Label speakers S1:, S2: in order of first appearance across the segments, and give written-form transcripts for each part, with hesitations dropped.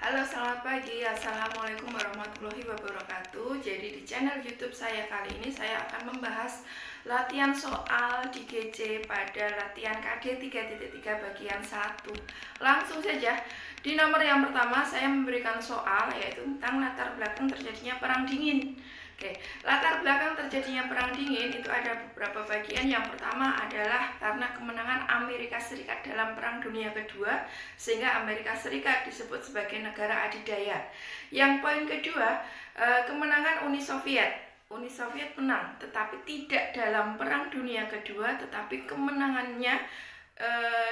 S1: Halo, selamat pagi. Assalamualaikum warahmatullahi wabarakatuh. Jadi di channel YouTube saya kali ini saya akan membahas latihan soal di GC pada latihan KD 3.3 bagian 1. Langsung saja. Di nomor yang pertama saya memberikan soal yaitu tentang latar belakang terjadinya perang dingin. Oke, latar belakang terjadinya perang dingin itu ada beberapa bagian. Yang pertama adalah karena kemenangan Amerika Serikat dalam Perang Dunia Kedua, sehingga Amerika Serikat disebut sebagai negara adidaya. Yang poin kedua, kemenangan Uni Soviet. Uni Soviet menang, tetapi tidak dalam Perang Dunia Kedua, tetapi kemenangannya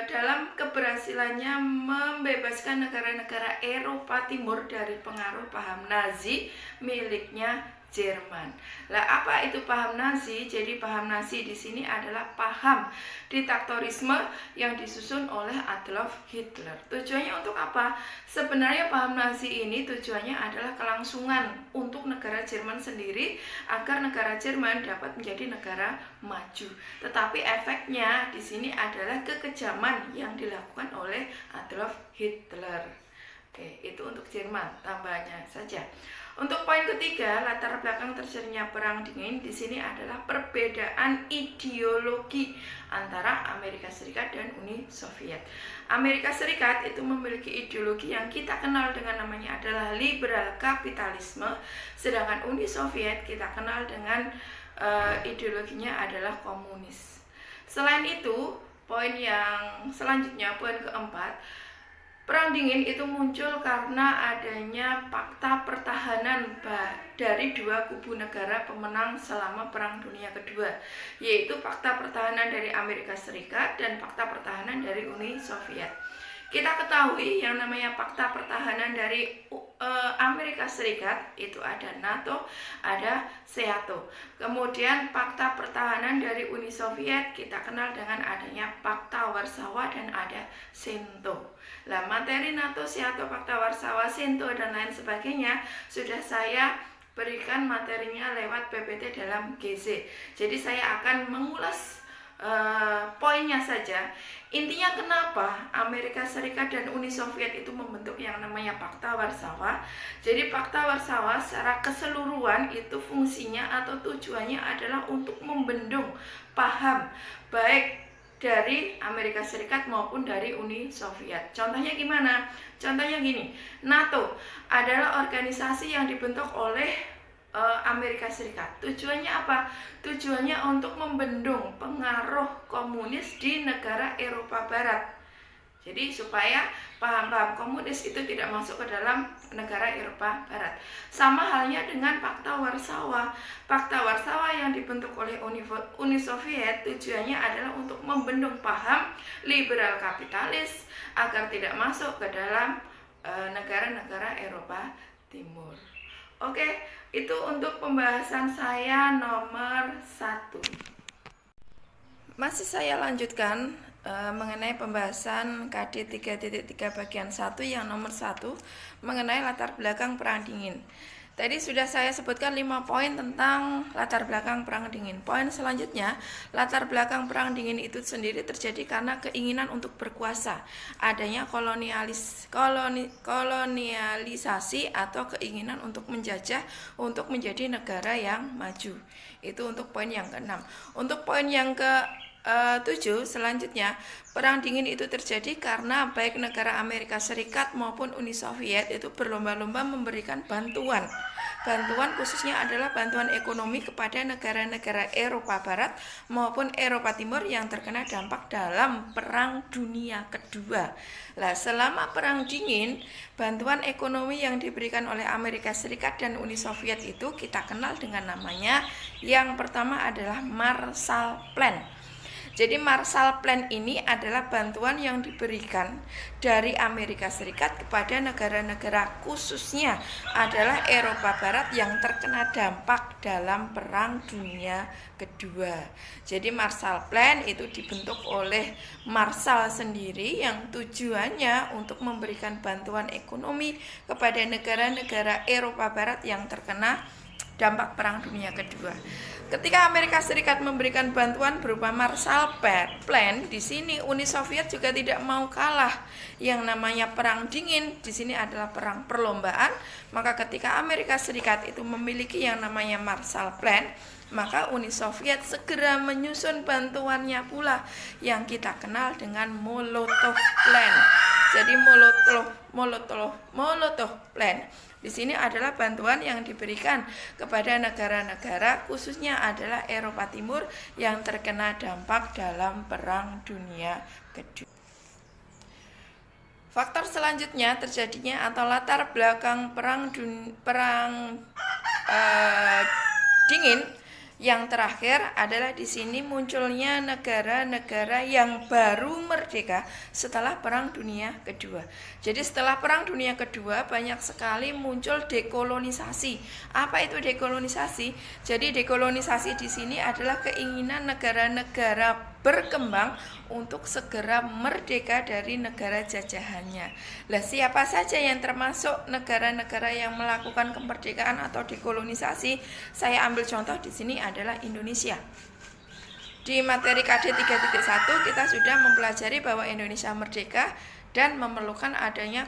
S1: dalam keberhasilannya membebaskan negara-negara Eropa Timur dari pengaruh paham Nazi miliknya Jerman. Lah, apa itu paham Nazi? Jadi paham Nazi di sini adalah paham diktatorisme yang disusun oleh Adolf Hitler. Tujuannya untuk apa? Sebenarnya paham Nazi ini tujuannya adalah kelangsungan untuk negara Jerman sendiri agar negara Jerman dapat menjadi negara maju. Tetapi efeknya di sini adalah kekejaman yang dilakukan oleh Adolf Hitler. Oke, itu untuk Jerman, tambahannya saja. Untuk poin ketiga, latar belakang terjadinya perang dingin di sini adalah perbedaan ideologi antara Amerika Serikat dan Uni Soviet. Amerika Serikat itu memiliki ideologi yang kita kenal dengan namanya adalah liberal kapitalisme, sedangkan Uni Soviet kita kenal dengan ideologinya adalah komunis. Selain itu, poin yang selanjutnya, poin keempat, Perang dingin itu muncul karena adanya fakta pertahanan dari dua kubu negara pemenang selama Perang Dunia Kedua, yaitu fakta pertahanan dari Amerika Serikat dan fakta pertahanan dari Uni Soviet. Kita ketahui yang namanya fakta pertahanan dari Amerika Serikat itu ada NATO, ada SEATO. Kemudian fakta pertahanan dari Uni Soviet kita kenal dengan adanya Fakta Warsawa dan ada SENTO. Lah, materi NATO, SEATO, Fakta Warsawa, SENTO dan lain sebagainya sudah saya berikan materinya lewat PPT dalam GC. Jadi saya akan mengulas poinnya saja. Intinya kenapa Amerika Serikat dan Uni Soviet itu membentuk yang namanya Fakta Warsawa. Jadi Fakta Warsawa secara keseluruhan itu fungsinya atau tujuannya adalah untuk membendung paham baik dari Amerika Serikat maupun dari Uni Soviet. Contohnya gimana? Contohnya gini, NATO adalah organisasi yang dibentuk oleh Amerika Serikat. Tujuannya apa? Tujuannya untuk membendung pengaruh komunis di negara Eropa Barat. Jadi supaya paham-paham komunis itu tidak masuk ke dalam negara Eropa Barat. Sama halnya dengan Fakta Warsawa. Fakta Warsawa yang dibentuk oleh Uni Soviet tujuannya adalah untuk membendung paham liberal kapitalis agar tidak masuk ke dalam negara-negara Eropa Timur. Oke, itu untuk pembahasan saya nomor 1. Masih saya lanjutkan mengenai pembahasan KD 3.3 bagian 1 yang nomor 1 mengenai latar belakang perang dingin. Tadi sudah saya sebutkan 5 poin tentang latar belakang perang dingin. Poin selanjutnya, latar belakang perang dingin itu sendiri terjadi karena keinginan untuk berkuasa, adanya kolonialisasi atau keinginan untuk menjajah untuk menjadi negara yang maju. Itu untuk poin yang ke-6. Untuk poin yang ke-7 selanjutnya, perang dingin itu terjadi karena baik negara Amerika Serikat maupun Uni Soviet itu berlomba-lomba memberikan bantuan khususnya adalah bantuan ekonomi kepada negara-negara Eropa Barat maupun Eropa Timur yang terkena dampak dalam Perang Dunia Kedua. Nah, selama Perang Dingin, bantuan ekonomi yang diberikan oleh Amerika Serikat dan Uni Soviet itu kita kenal dengan namanya, yang pertama adalah Marshall Plan. Jadi Marshall Plan ini adalah bantuan yang diberikan dari Amerika Serikat kepada negara-negara khususnya adalah Eropa Barat yang terkena dampak dalam Perang Dunia Kedua. Jadi Marshall Plan itu dibentuk oleh Marshall sendiri yang tujuannya untuk memberikan bantuan ekonomi kepada negara-negara Eropa Barat yang terkena dampak Perang Dunia Kedua. Ketika Amerika Serikat memberikan bantuan berupa Marshall Plan, di sini Uni Soviet juga tidak mau kalah. Yang namanya perang dingin di sini adalah perang perlombaan. Maka ketika Amerika Serikat itu memiliki yang namanya Marshall Plan, maka Uni Soviet segera menyusun bantuannya pula yang kita kenal dengan Molotov Plan. Jadi Molotov Plan di sini adalah bantuan yang diberikan kepada negara-negara, khususnya adalah Eropa Timur yang terkena dampak dalam Perang Dunia Kedua. Faktor selanjutnya terjadinya atau latar belakang perang dingin yang terakhir adalah di sini munculnya negara-negara yang baru merdeka setelah Perang Dunia Kedua. Jadi setelah Perang Dunia Kedua banyak sekali muncul dekolonisasi. Apa itu dekolonisasi? Jadi dekolonisasi di sini adalah keinginan negara-negara berkembang untuk segera merdeka dari negara jajahannya. Lah, siapa saja yang termasuk negara-negara yang melakukan kemerdekaan atau dekolonisasi? Saya ambil contoh di sini adalah Indonesia. Di materi KD 3.1 kita sudah mempelajari bahwa Indonesia merdeka dan memerlukan adanya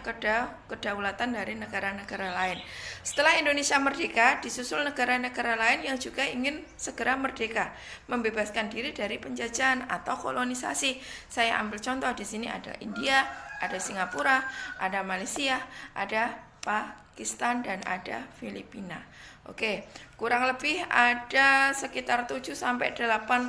S1: kedaulatan dari negara-negara lain. Setelah Indonesia merdeka, disusul negara-negara lain yang juga ingin segera merdeka, membebaskan diri dari penjajahan atau kolonisasi. Saya ambil contoh di sini ada India, ada Singapura, ada Malaysia, ada Pakistan, dan ada Filipina. Oke, kurang lebih ada sekitar 7-8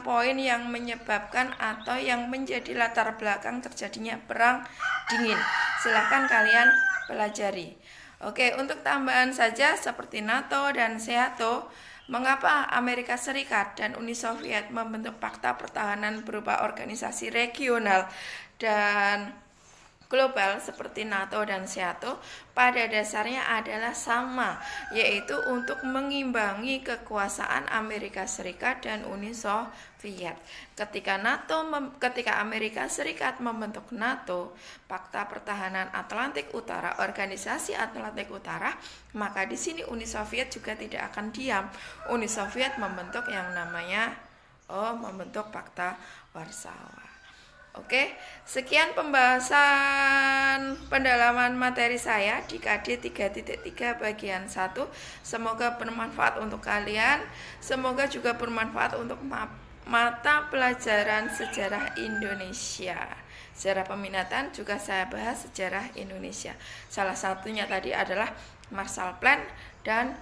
S1: poin yang menyebabkan atau yang menjadi latar belakang terjadinya perang dingin. Silahkan kalian pelajari. Oke, untuk tambahan saja seperti NATO dan SEATO, mengapa Amerika Serikat dan Uni Soviet membentuk fakta pertahanan berupa organisasi regional dan global seperti NATO dan SEATO pada dasarnya adalah sama, yaitu untuk mengimbangi kekuasaan Amerika Serikat dan Uni Soviet. Ketika Amerika Serikat membentuk NATO, Fakta Pertahanan Atlantik Utara, Organisasi Atlantik Utara, maka di sini Uni Soviet juga tidak akan diam. Uni Soviet membentuk yang namanya membentuk Fakta Warsawa. Oke, sekian pembahasan pendalaman materi saya di KD 3.3 bagian 1. Semoga bermanfaat untuk kalian. Semoga juga bermanfaat untuk mata pelajaran sejarah Indonesia. Sejarah peminatan juga saya bahas sejarah Indonesia. Salah satunya tadi adalah Marshall Plan dan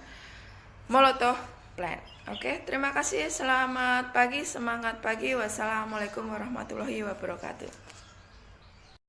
S1: Molotov Plan. Oke, terima kasih. Selamat pagi, semangat pagi. Wassalamualaikum warahmatullahi wabarakatuh.